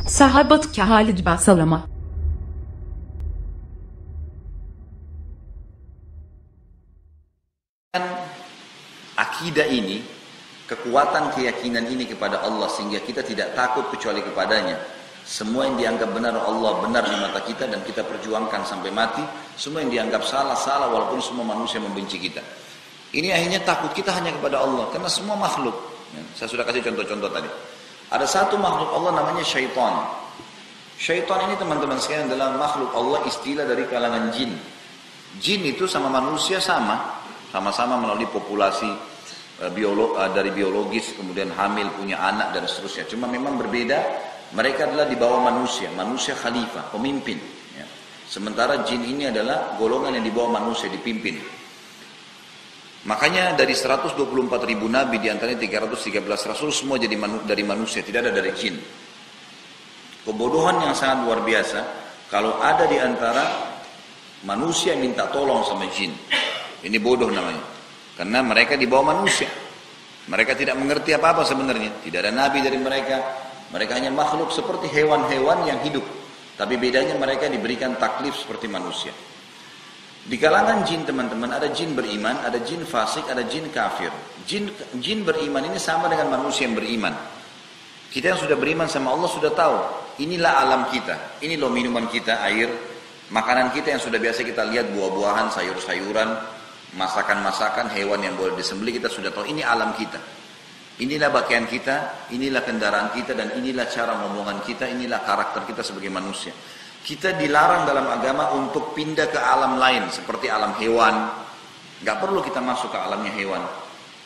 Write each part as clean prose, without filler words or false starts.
Sahabat Khalid Basalama. Akidah ini, kekuatan keyakinan ini kepada Allah sehingga kita tidak takut kecuali kepadanya. Semua yang dianggap benar Allah benar di mata kita dan kita perjuangkan sampai mati. Semua yang dianggap salah salah walaupun semua manusia membenci kita. Ini akhirnya takut kita hanya kepada Allah karena semua makhluk. Saya sudah kasih contoh-contoh tadi. Ada satu makhluk Allah namanya syaitan. Syaitan ini teman-teman sekalian adalah makhluk Allah, istilah dari kalangan jin. Jin itu sama manusia sama-sama melalui populasi dari biologis, kemudian hamil, punya anak dan seterusnya. Cuma memang berbeda. Mereka adalah di bawah manusia khalifah, pemimpin. Ya. Sementara jin ini adalah golongan yang di bawah manusia, dipimpin. Makanya dari 124 ribu nabi, diantaranya 313 rasul, semua jadi dari manusia, tidak ada dari jin. Kebodohan yang sangat luar biasa, kalau ada di antara manusia minta tolong sama jin. Ini bodoh namanya. Karena mereka di bawah manusia. Mereka tidak mengerti apa-apa sebenarnya. Tidak ada nabi dari mereka. Mereka hanya makhluk seperti hewan-hewan yang hidup. Tapi bedanya mereka diberikan taklif seperti manusia. Di kalangan jin teman-teman, ada jin beriman, ada jin fasik, ada jin kafir. Jin beriman ini sama dengan manusia yang beriman. Kita yang sudah beriman sama Allah sudah tahu. Inilah alam kita. Ini loh minuman kita, air. Makanan kita yang sudah biasa kita lihat, buah-buahan, sayur-sayuran, masakan-masakan, hewan yang boleh disembelih, kita sudah tahu. Ini alam kita. Inilah pakaian kita, inilah kendaraan kita, dan inilah cara ngomongan kita, inilah karakter kita sebagai manusia. Kita dilarang dalam agama untuk pindah ke alam lain, seperti alam hewan. Gak perlu kita masuk ke alamnya hewan.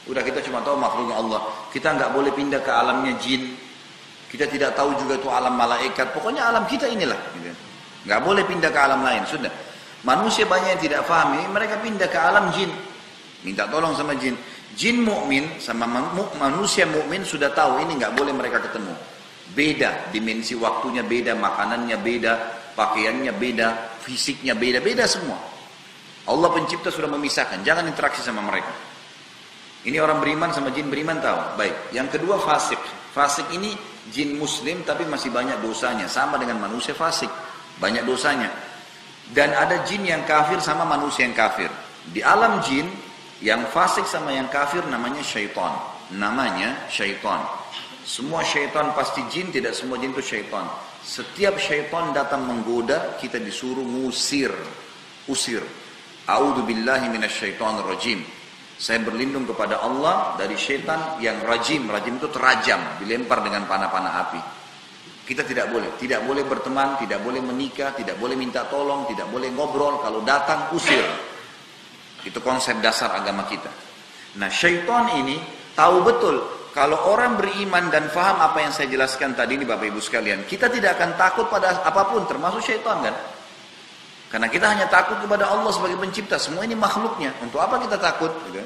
Udah kita cuma tahu makhluknya Allah. Kita gak boleh pindah ke alamnya jin. Kita tidak tahu juga itu alam malaikat. Pokoknya alam kita inilah. Gitu. Gak boleh pindah ke alam lain, sudah. Manusia banyak yang tidak pahami, mereka pindah ke alam jin. Minta tolong sama jin. Jin mukmin sama manusia mukmin sudah tahu ini nggak boleh mereka ketemu. Beda, dimensi waktunya beda, makanannya beda, pakaiannya beda, fisiknya beda, beda semua. Allah pencipta sudah memisahkan, jangan interaksi sama mereka. Ini orang beriman sama jin beriman tahu. Baik, yang kedua fasik. Fasik ini jin muslim tapi masih banyak dosanya, sama dengan manusia fasik, banyak dosanya. Dan ada jin yang kafir sama manusia yang kafir. Di alam jin, yang fasik sama yang kafir namanya syaitan. Namanya syaitan. Semua syaitan pasti jin, tidak semua jin itu syaitan. Setiap syaitan datang menggoda, kita disuruh usir. A'udzubillahi minasyaitonir rajim. Saya berlindung kepada Allah dari syaitan yang rajim. Rajim itu terajam, dilempar dengan panah-panah api. Kita tidak boleh berteman, tidak boleh menikah, tidak boleh minta tolong, tidak boleh ngobrol. Kalau datang usir. Itu konsep dasar agama kita. Nah, syaitan ini tahu betul kalau orang beriman dan faham apa yang saya jelaskan tadi ini Bapak Ibu sekalian, kita tidak akan takut pada apapun termasuk syaitan kan? Karena kita hanya takut kepada Allah sebagai pencipta. Semua ini makhluknya. Untuk apa kita takut? Gitu.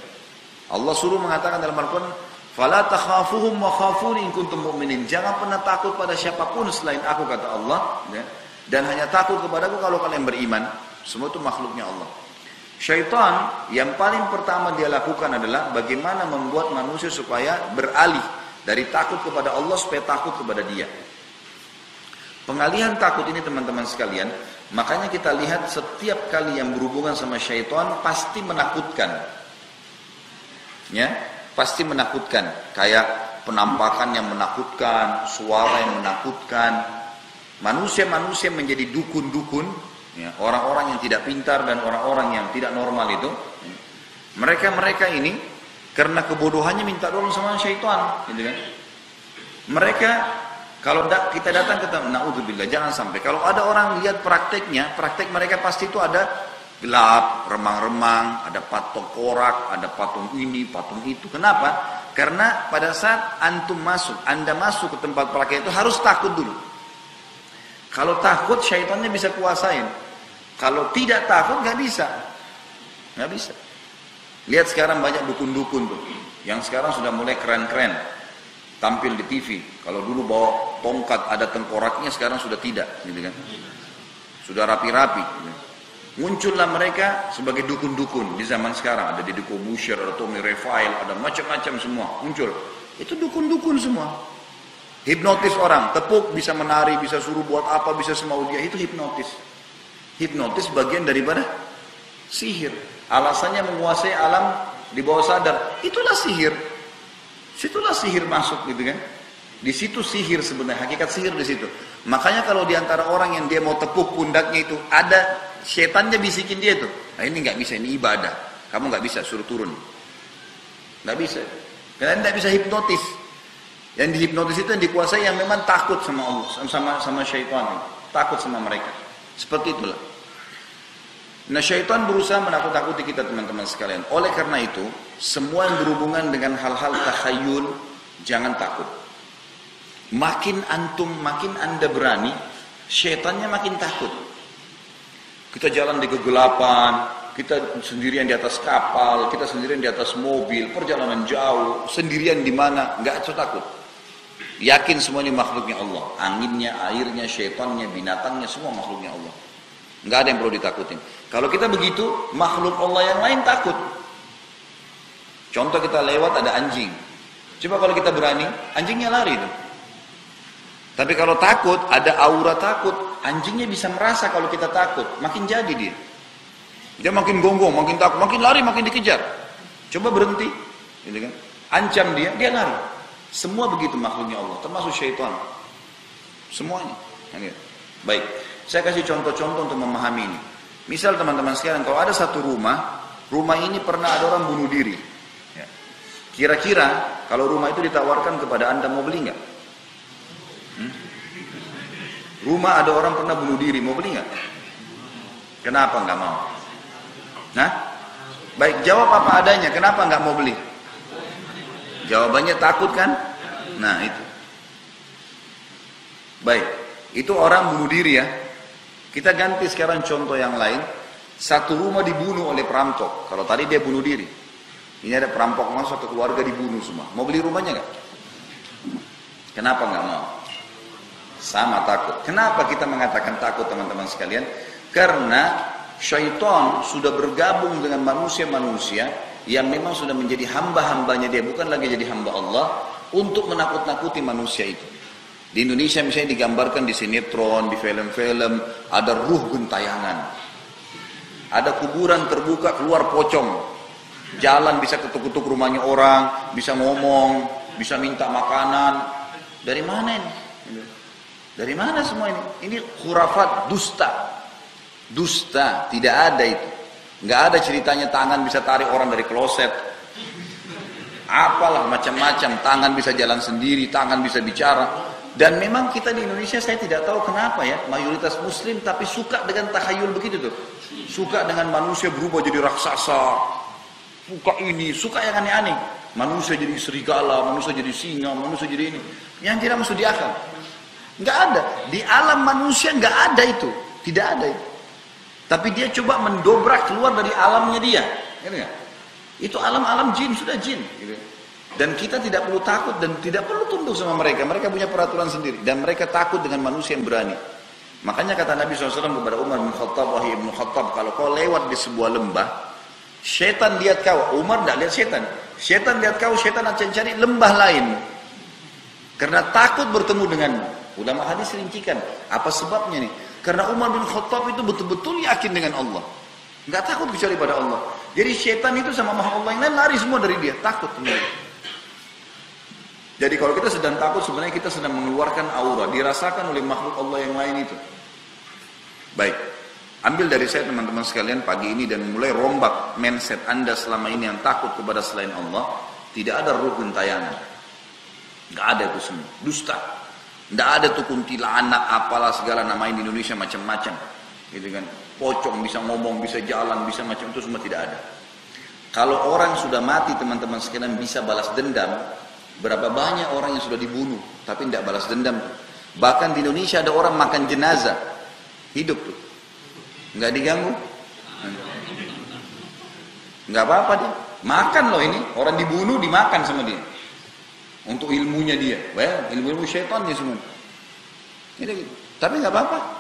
Allah suruh mengatakan dalam Al-Quran, "Fala takhafuhum wa khafuni in kuntum mu'minin." Jangan pernah takut pada siapapun selain aku, kata Allah. Gitu. Dan hanya takut kepadaku kalau kalian beriman. Semua itu makhluknya Allah. Syaitan yang paling pertama dia lakukan adalah bagaimana membuat manusia supaya beralih dari takut kepada Allah supaya takut kepada dia. Pengalihan takut ini teman-teman sekalian, makanya kita lihat setiap kali yang berhubungan sama syaitan pasti menakutkan. Ya, pasti menakutkan. Kayak penampakan yang menakutkan, suara yang menakutkan. Manusia-manusia menjadi dukun-dukun. Ya, orang-orang yang tidak pintar dan orang-orang yang tidak normal itu, mereka ini karena kebodohannya minta tolong sama syaitan, gitu kan? Mereka kalau kita datang ke naudzubillah, jangan sampai kalau ada orang lihat praktek mereka pasti itu ada gelap, remang-remang, ada patung korak, ada patung ini, patung itu. Kenapa? Karena pada saat Anda masuk ke tempat praktek itu harus takut dulu. Kalau takut syaitannya bisa kuasain. Kalau tidak takut nggak bisa. Lihat sekarang banyak dukun-dukun tuh, yang sekarang sudah mulai keren-keren, tampil di TV. Kalau dulu bawa tongkat ada tengkoraknya, sekarang sudah tidak, gitu kan? Sudah rapi-rapi. Gitu. Muncullah mereka sebagai dukun-dukun di zaman sekarang. Ada Deddy Corbuzier, ada Tommy Raphael, ada macam-macam semua muncul. Itu dukun-dukun semua. Hipnotis orang, tepuk, bisa menari, bisa suruh buat apa, bisa semau dia, itu hipnotis. Hipnotis bagian daripada sihir. Alasannya menguasai alam di bawah sadar, itulah sihir. Situlah sihir masuk gitu kan. Di situ sihir sebenarnya, hakikat sihir di situ. Makanya kalau diantara orang yang dia mau tepuk pundaknya itu, ada setannya bisikin dia tuh. Nah ini nggak bisa, ini ibadah. Kamu nggak bisa suruh turun. Nggak bisa. Karena nggak bisa hipnotis. Yang dihipnotis itu yang dikuasai yang memang takut sama Allah, sama syaitan, takut sama mereka. Seperti itulah. Nah syaitan berusaha menakut-nakuti kita teman-teman sekalian. Oleh karena itu, semua yang berhubungan dengan hal-hal takhayul, jangan takut. Makin anda berani, syaitannya makin takut. Kita jalan di kegelapan, kita sendirian di atas kapal, kita sendirian di atas mobil, perjalanan jauh, sendirian di mana, nggak takut. Yakin semuanya makhluknya Allah. Anginnya, airnya, syaitannya, binatangnya, semua makhluknya Allah. Nggak ada yang perlu ditakutin. Kalau kita begitu, makhluk Allah yang lain takut. Contoh kita lewat ada anjing. Coba kalau kita berani, anjingnya lari tuh. Tapi kalau takut, ada aura takut, anjingnya bisa merasa kalau kita takut. Makin jadi dia. Dia makin gonggong, makin takut, makin lari, makin dikejar. Coba berhenti. Gitu kan? Ancam dia lari. Semua begitu makhluknya Allah, termasuk syaitan. Semuanya. Baik, saya kasih contoh-contoh untuk memahami ini. Misal teman-teman sekalian, kalau ada satu rumah ini pernah ada orang bunuh diri. Kira-kira kalau rumah itu ditawarkan kepada Anda, mau beli nggak? Rumah ada orang pernah bunuh diri, mau beli nggak? Kenapa nggak mau? Nah, baik, jawab apa adanya. Kenapa nggak mau beli? Jawabannya takut kan? Nah itu. Baik, itu orang bunuh diri ya. Kita ganti sekarang contoh yang lain. Satu rumah dibunuh oleh perampok. Kalau tadi dia bunuh diri, ini ada perampok masuk ke keluarga dibunuh semua. Mau beli rumahnya nggak? Kenapa nggak mau? Sama takut. Kenapa kita mengatakan takut teman-teman sekalian? Karena syaitan sudah bergabung dengan manusia-manusia yang memang sudah menjadi hamba-hambanya dia, bukan lagi jadi hamba Allah, untuk menakut-nakuti manusia itu. Di Indonesia misalnya digambarkan di sinetron, di film-film, ada ruh gentayangan. Ada kuburan terbuka, keluar pocong. Jalan bisa ketuk-ketuk rumahnya orang, bisa ngomong, bisa minta makanan. Dari mana ini? Dari mana semua ini? Ini khurafat, dusta. Dusta, tidak ada itu. Nggak ada ceritanya tangan bisa tarik orang dari kloset. Apalah macam-macam, tangan bisa jalan sendiri, tangan bisa bicara. Dan memang kita di Indonesia, saya tidak tahu kenapa ya, mayoritas muslim tapi suka dengan takhayul begitu tuh. Suka dengan manusia berubah jadi raksasa. Suka ini, suka yang aneh-aneh. Manusia jadi serigala, manusia jadi singa, manusia jadi ini. Yang tidak masuk di akal. Nggak ada. Di alam manusia nggak ada itu. Tidak ada itu. Tapi dia coba mendobrak keluar dari alamnya dia. Itu alam-alam jin, sudah jin. Dan kita tidak perlu takut dan tidak perlu tunduk sama mereka. Mereka punya peraturan sendiri. Dan mereka takut dengan manusia yang berani. Makanya kata Nabi SAW kepada Umar bin Khattab, wahai Ibnu Khattab, kalau kau lewat di sebuah lembah, syaitan lihat kau. Umar tidak lihat syaitan. Syaitan lihat kau, syaitan akan cari lembah lain. Karena takut bertemu denganmu. Ulama hadis rincikan. Apa sebabnya nih? Karena Umar bin Khattab itu betul-betul yakin dengan Allah. Nggak takut kecuali pada Allah. Jadi syaitan itu sama makhluk Allah yang lain lari semua dari dia. Takut. Jadi kalau kita sedang takut, sebenarnya kita sedang mengeluarkan aura. Dirasakan oleh makhluk Allah yang lain itu. Baik. Ambil dari saya teman-teman sekalian pagi ini dan mulai rombak mindset Anda selama ini yang takut kepada selain Allah. Tidak ada ruh gentayangan. Nggak ada itu semua. Dusta. Nggak ada tuh kuntilanak apalah segala namain di Indonesia macam-macam, gitu kan? Pocong bisa ngomong, bisa jalan, bisa macam itu semua tidak ada. Kalau orang sudah mati teman-teman sekalian bisa balas dendam, berapa banyak orang yang sudah dibunuh tapi tidak balas dendam tuh. Bahkan di Indonesia ada orang makan jenazah hidup tuh, nggak diganggu, nggak apa-apa dia makan loh ini orang dibunuh dimakan sama dia. Untuk ilmunya dia, ilmu syaitannya semua. Gitu. Tapi nggak apa-apa.